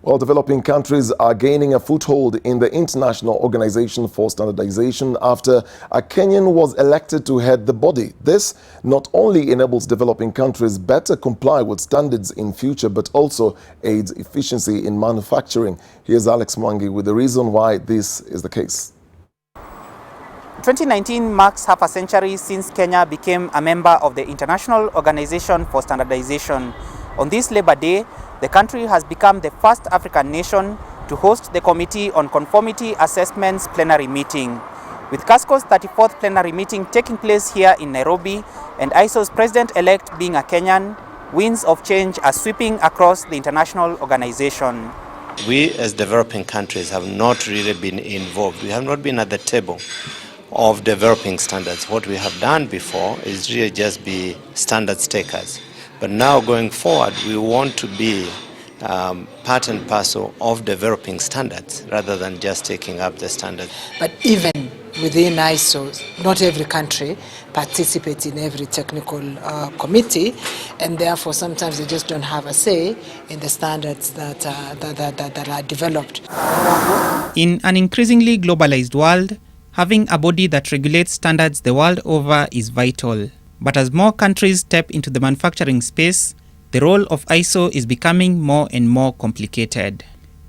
While developing countries are gaining a foothold in the International Organization for Standardization after a Kenyan was elected to head the body. This not only enables developing countries better comply with standards in future, but also aids efficiency in manufacturing. Here's Alex Mwangi with the reason why this is the case. 2019 marks half a century since Kenya became a member of the International Organization for Standardization. On this Labor Day, the country has become the first African nation to host the Committee on Conformity Assessments plenary meeting. With CASCO's 34th plenary meeting taking place here in Nairobi and ISO's president-elect being a Kenyan, winds of change are sweeping across the international organization. We as developing countries have not really been involved. We have not been at the table of developing standards. What we have done before is really just be standards takers. But now going forward, we want to be part and parcel of developing standards rather than just taking up the standards. But even within ISO, not every country participates in every technical committee, and therefore sometimes they just don't have a say in the standards that are developed. In an increasingly globalized world, having a body that regulates standards the world over is vital. But as more countries step into the manufacturing space, the role of ISO is becoming more and more complicated.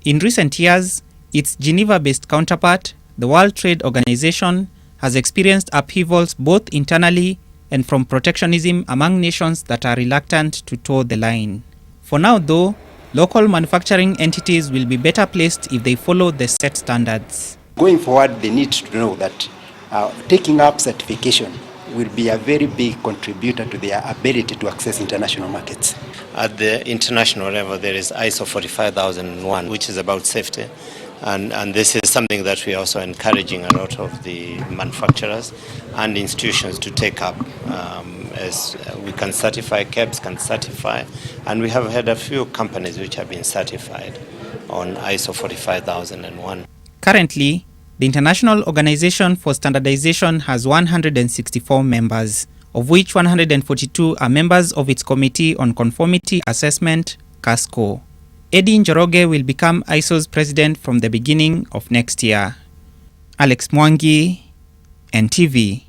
In recent years, its Geneva-based counterpart, the World Trade Organization, has experienced upheavals both internally and from protectionism among nations that are reluctant to toe the line. For now, though, local manufacturing entities will be better placed if they follow the set standards. Going forward, they need to know that taking up certification will be a very big contributor to their ability to access international markets. At the international level, there is ISO 45001, which is about safety. And this is something that we are also encouraging a lot of the manufacturers and institutions to take up. As we can certify, KEBS can certify, and we have had a few companies which have been certified on ISO 45001. Currently, the International Organization for Standardization has 164 members, of which 142 are members of its Committee on Conformity Assessment, CASCO. Eddy Njoroge will become ISO's president from the beginning of next year. Alex Mwangi, NTV.